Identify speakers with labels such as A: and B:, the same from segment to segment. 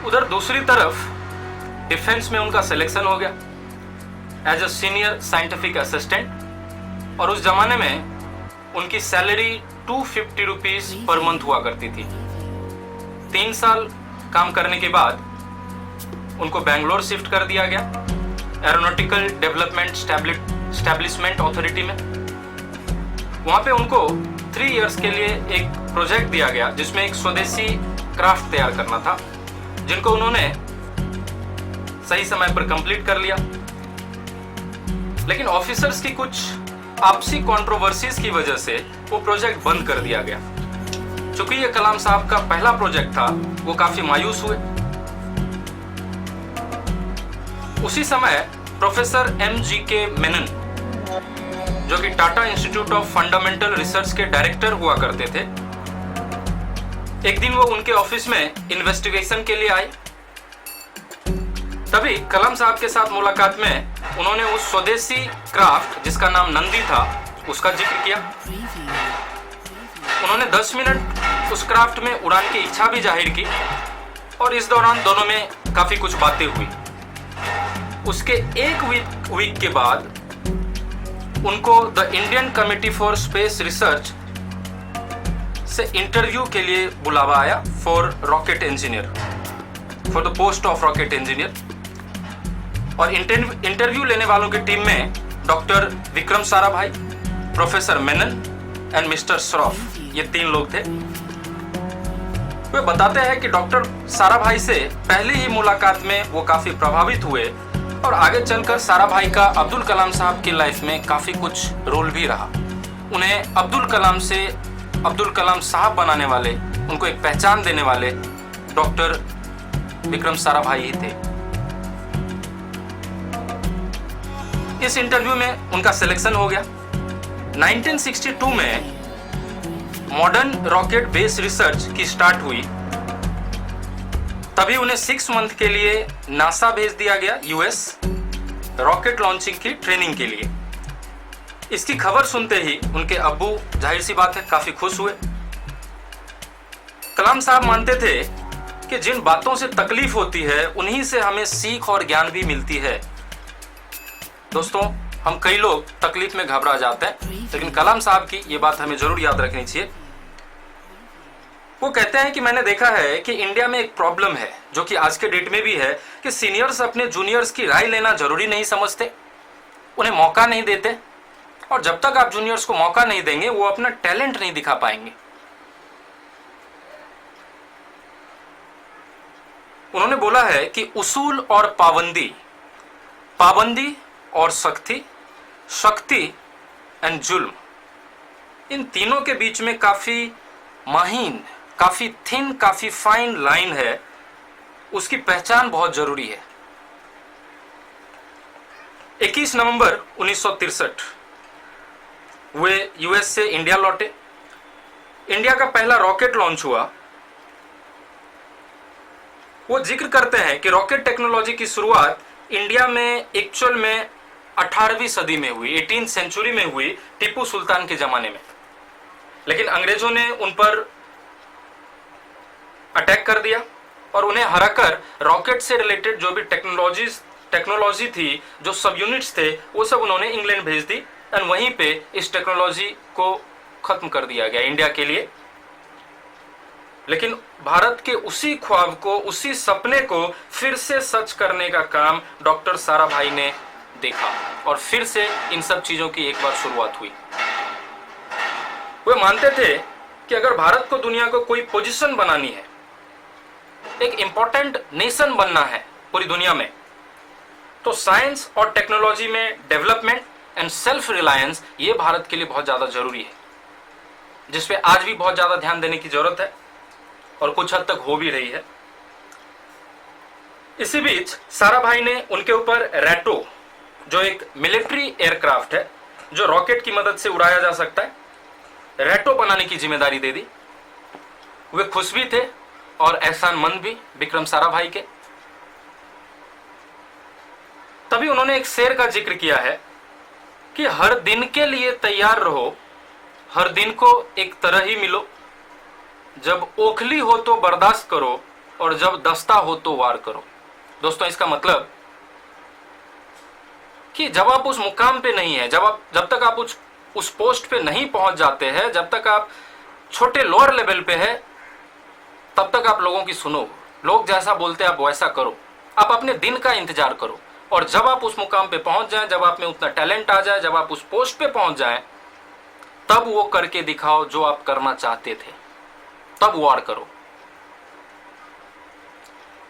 A: उधर दूसरी तरफ डिफेंस में उनका सिलेक्शन हो गया as a senior scientific assistant, और उस जमाने में उनकी सैलरी 250 रुपीज पर मंथ हुआ करती थी। 3 साल काम करने के बाद उनको बेंगलोर शिफ्ट कर दिया गया एरोनॉटिकल डेवलपमेंट स्टैब्लिशमेंट अथॉरिटी में। वहां पे उनको 3 इयर्स के लिए एक प्रोजेक्ट दिया गया जिसमें एक स्वदेशी क्राफ्ट तैयार करना था, जिनको उन्होंने सही समय पर कंप्लीट कर लिया। लेकिन ऑफिसर्स की कुछ आपसी कंट्रोवर्सीज की वजह से वो प्रोजेक्ट बंद कर दिया गया। चूंकि ये कलाम साहब का पहला प्रोजेक्ट था, वो काफी मायूस हुए। उसी समय प्रोफेसर MGK मेनन, जो कि Tata institute of fundamental research के डायरेक्टर हुआ करते थे, एक दिन वो उनके ऑफिस में इन्वेस्टिगेशन के लिए आए। तभी कलाम साहब के साथ मुलाकात में उन्होंने उस स्वदेशी क्राफ्ट जिसका नाम नंदी था उसका जिक्र किया। उन्होंने 10 मिनट उस क्राफ्ट में उड़ान की इच्छा भी जाहिर की, और इस दौरान दोनों में काफी कुछ बातें हुई। उसके एक वीक के बाद उनको the Indian committee for space research से इंटरव्यू के लिए बुलावा आया for rocket engineer, for the post of rocket engineer. और इंटरव्यू लेने वालों की टीम में doctor Vikram Sarabhai, professor Menon and mister Shroff, ये 3 लोग थे। वे बताते हैं कि डॉक्टर साराभाई से पहली ही मुलाकात में वो काफी प्रभावित हुए, और आगे चलकर साराभाई का अब्दुल कलाम साहब की लाइफ में काफी कुछ रोल भी रहा। उन्हें अब्दुल कलाम से अब्दुल कलाम साहब बनाने वाले, उनको एक पहचान देने वाले डॉक्टर विक्रम साराभाई ही थे। इस इंटरव्यू में उनका सिलेक्शन हो गया। 1962 में मॉडर्न रॉकेट बेस रिसर्च की स्टार्ट हुई, तभी उन्हें 6 मंथ के लिए नासा भेज दिया गया US रॉकेट लॉन्चिंग की ट्रेनिंग के लिए। इसकी खबर सुनते ही उनके अब्बू जाहिर सी बात है काफी खुश हुए। कलाम साहब मानते थे कि जिन बातों से तकलीफ होती है उन्हीं से हमें सीख और ज्ञान भी मिलती है। दोस्तों, हम कई लोग तकलीफ में घबरा जाते हैं, लेकिन कलाम साहब की ये बात हमें जरूर याद रखनी चाहिए। वो कहते हैं कि मैंने देखा है कि इंडिया में एक प्रॉब्लम है, जो कि आज के डेट में भी है, कि सीनियर्स अपने जूनियर्स की राय लेना जरूरी नहीं समझते, उन्हें मौका नहीं देते, और जब तक आप जूनियर्स को मौका नहीं देंगे वो अपना टैलेंट नहीं दिखा पाएंगे। उन्होंने बोला है कि उसूल और पाबंदी, पाबंदी और शक्ति, शक्ति एंड जुल्म, इन तीनों के बीच में काफी महीन, काफी थिन, काफी फाइन लाइन है, उसकी पहचान बहुत जरूरी है। 21 नवंबर 1963 वे US से इंडिया लौटे। इंडिया का पहला रॉकेट लॉन्च हुआ। वो जिक्र करते हैं कि रॉकेट टेक्नोलॉजी की शुरुआत इंडिया में एक्चुअल में 18वीं सदी में हुई, 18th सेंचुरी में हुई, टीपू सुल्तान के जमाने में। लेकिन अंग्रेजों ने उन पर अटैक कर दिया और उन्हें हराकर रॉकेट से रिलेटेड जो भी टेक्नोलॉजी थी, जो सब यूनिट्स थे, वो सब उन्होंने इंग्लैंड भेज दी, एंड वहीं पे इस टेक्नोलॉजी को खत्म कर दिया गया इंडिया के लिए। लेकिन भारत के उसी ख्वाब को, उसी सपने को फिर से सच करने का काम डॉक्टर साराभाई ने देखा, और फिर से इन सब चीजों की एक बार शुरुआत हुई। वे मानते थे कि अगर भारत को दुनिया को कोई पोजीशन बनानी है, एक इंपॉर्टेंट नेशन बनना है पूरी दुनिया में, तो साइंस और टेक्नोलॉजी में डेवलपमेंट एंड सेल्फ रिलायंस, ये भारत के लिए बहुत ज्यादा जरूरी है, जिसपे आज भी बहुत ज्यादा ध्यान देने की जरूरत है और कुछ हद तक हो भी रही है। इसी बीच साराभाई ने उनके ऊपर रैटो, जो एक मिलिट्री एयरक्राफ्ट है जो रॉकेट की मदद से उड़ाया जा सकता है, रैटो बनाने की जिम्मेदारी दे दी। वे खुश भी थे और एहसानमंद भी विक्रम साराभाई के। तभी उन्होंने एक शेर का जिक्र किया है कि हर दिन के लिए तैयार रहो, हर दिन को एक तरह ही मिलो, जब ओखली हो तो बर्दाश्त करो, और जब दस्ता हो तो वार करो। दोस्तों, इसका मतलब कि जब आप उस मुकाम पे नहीं है, जब तक आप उस पोस्ट पे नहीं पहुंच जाते हैं, जब तक आप छोटे लोअर लेवल पे है, तब तक आप लोगों की सुनो। लोग जैसा बोलते हैं आप वैसा करो। आप अपने दिन का इंतजार करो, और जब आप उस मुकाम पे पहुंच जाएं, जब आप में उतना टैलेंट आ जाए, जब आप उस पोस्ट पे पहुंच जाएं, तब वो करके दिखाओ जो आप करना चाहते थे, तब वार करो।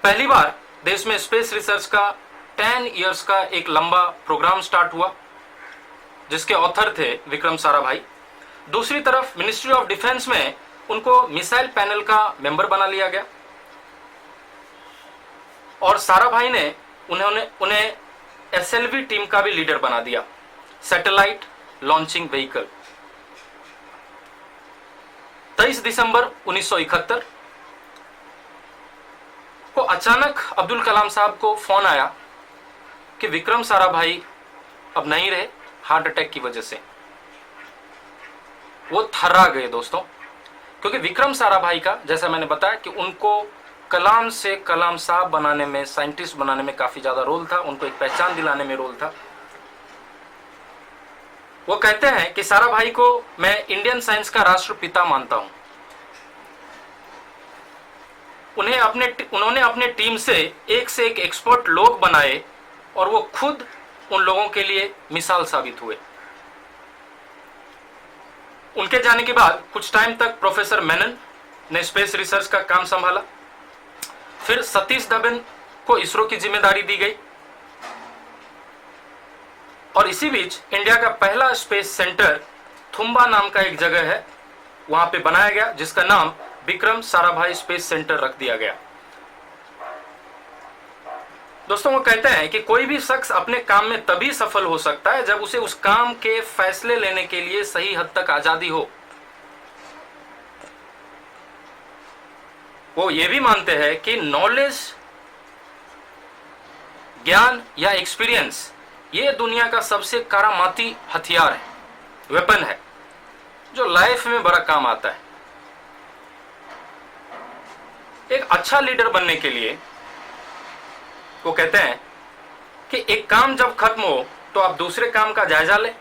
A: पहली बार देश में स्पेस रिसर्च का 10 इयर्स का एक लंबा प्रोग्राम स्टार्ट हुआ, जिसके ऑथर थे विक्रम साराभाई। दूसरी तरफ मिनिस्ट्री ऑफ डिफेंस में उनको मिसाइल पैनल का मेंबर बना लिया गया, और साराभाई ने उन्हें एसएलवी टीम का भी लीडर बना दिया, सैटेलाइट लॉन्चिंग व्हीकल। 23 दिसंबर 1971 को अचानक अब्दुल कलाम साहब को फोन आया कि विक्रम साराभाई अब नहीं रहे, हार्ट अटैक की वजह से। वो थर्रा गए दोस्तों, क्योंकि विक्रम साराभाई का, जैसा मैंने बताया कि उनको कलाम से कलाम साहब बनाने में, साइंटिस्ट बनाने में काफी ज्यादा रोल था, उनको एक पहचान दिलाने में रोल था। वो कहते हैं कि साराभाई को मैं इंडियन साइंस का राष्ट्रपिता मानता हूं। उन्होंने अपने टीम से एक एक्सपर्ट लोग बनाए, और वो खुद उन लोगों के लिए मिसाल साबित हुए। उनके जाने के बाद कुछ टाइम तक प्रोफेसर मेनन ने स्पेस रिसर्च का काम संभाला। फिर सतीश धवन को इसरो की जिम्मेदारी दी गई, और इसी बीच इंडिया का पहला स्पेस सेंटर थुम्बा नाम का एक जगह है, वहां पे बनाया गया, जिसका नाम विक्रम साराभाई स्पेस सेंटर रख दिया गया। दोस्तों, वो कहते हैं कि कोई भी शख्स अपने काम में तभी सफल हो सकता है जब उसे उस काम के फैसले लेने के लिए सही हद तक आजादी हो। वो ये भी मानते हैं कि नॉलेज, ज्ञान या एक्सपीरियंस, ये दुनिया का सबसे करामाती हथियार है, वेपन है, जो लाइफ में बड़ा काम आता है। एक अच्छा लीडर बनने के लिए वो कहते हैं कि एक काम जब खत्म हो तो आप दूसरे काम का जायजा लें,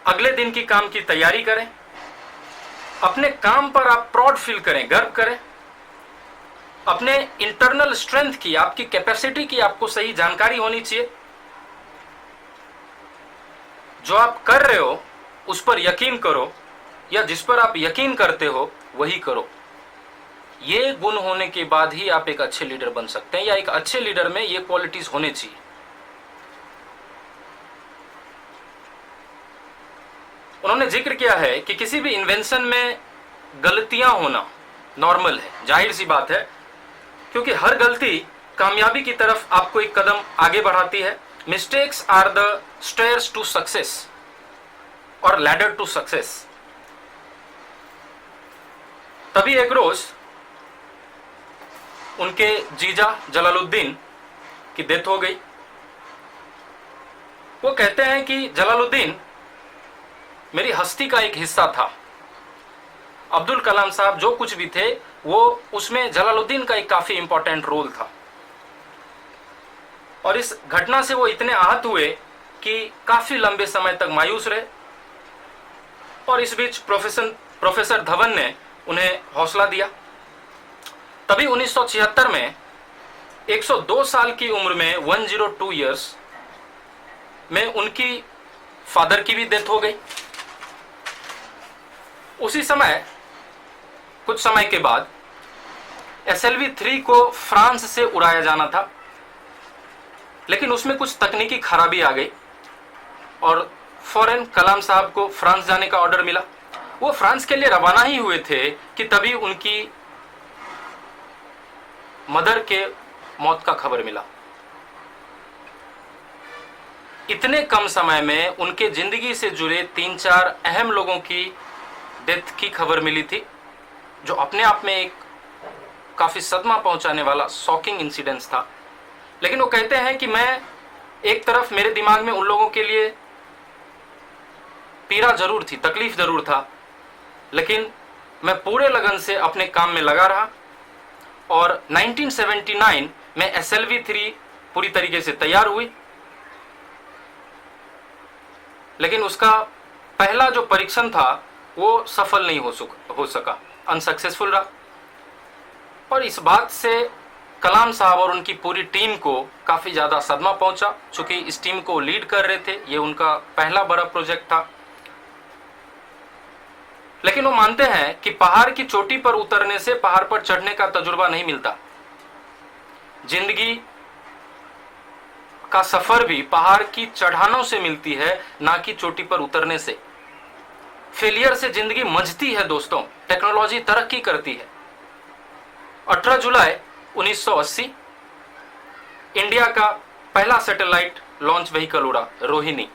A: अगले दिन की काम की तैयारी करें, अपने काम पर आप प्राउड फील करें, गर्व करें, अपने इंटरनल स्ट्रेंथ की, आपकी कैपेसिटी की आपको सही जानकारी होनी चाहिए। जो आप कर रहे हो उस पर यकीन करो, या जिस पर आप यकीन करते हो वही करो। ये गुण होने के बाद ही आप एक अच्छे लीडर बन सकते हैं, या एक अच्छे लीडर में ये क्वालिटीज होने चाहिए। उन्होंने जिक्र किया है कि किसी भी इन्वेंशन में गलतियां होना नॉर्मल है, जाहिर सी बात है, क्योंकि हर गलती कामयाबी की तरफ आपको एक कदम आगे बढ़ाती है। Mistakes are the stairs to success और लैडर टू सक्सेस। तभी एक रोज उनके जीजा जलालुद्दीन की डेथ हो गई। वो कहते हैं कि जलालुद्दीन मेरी हस्ती का एक हिस्सा था। अब्दुल कलाम साहब जो कुछ भी थे, वो उसमें जलालुद्दीन का एक काफी इंपॉर्टेंट रोल था। और इस घटना से वो इतने आहत हुए कि काफी लंबे समय तक मायूस रहे, और इस बीच प्रोफेसर धवन ने उन्हें हौसला दिया। तभी 1976 में 102 साल की उम्र में 102 इयर्स में उनकी फादर की भी डेथ हो गई। उसी समय, कुछ समय के बाद SLV-3 को फ्रांस से उड़ाया जाना था, लेकिन उसमें कुछ तकनीकी खराबी आ गई और फौरन कलाम साहब को फ्रांस जाने का ऑर्डर मिला। वो फ्रांस के लिए रवाना ही हुए थे कि तभी उनकी मदर के मौत का खबर मिला। इतने कम समय में उनके जिंदगी से जुड़े 3-4 अहम लोगों की डेथ की खबर मिली थी, जो अपने आप में एक काफी सदमा पहुंचाने वाला शॉकिंग इंसिडेंस था। लेकिन वो कहते हैं कि मैं एक तरफ, मेरे दिमाग में उन लोगों के लिए पीड़ा जरूर थी, तकलीफ जरूर था, लेकिन मैं पूरे लगन से अपने काम में लगा रहा और 1979 में SLV-3 पूरी तरीके से तैयार हुई, लेकिन उसका पहला जो परीक्षण था वो सफल नहीं हो सका, अनसक्सेसफुल रहा। और इस बात से कलाम साहब और उनकी पूरी टीम को काफ़ी ज़्यादा सदमा पहुंचा, चूंकि इस टीम को लीड कर रहे थे, ये उनका पहला बड़ा प्रोजेक्ट था। लेकिन वो मानते हैं कि पहाड़ की चोटी पर उतरने से पहाड़ पर चढ़ने का तजुर्बा नहीं मिलता। जिंदगी का सफर भी पहाड़ की चढ़ानों से मिलती है, ना कि चोटी पर उतरने से। फेलियर से जिंदगी मंझती है दोस्तों, टेक्नोलॉजी तरक्की करती है। 18 जुलाई 1980 इंडिया का पहला सैटेलाइट लॉन्च व्हीकल उड़ा, रोहिणी।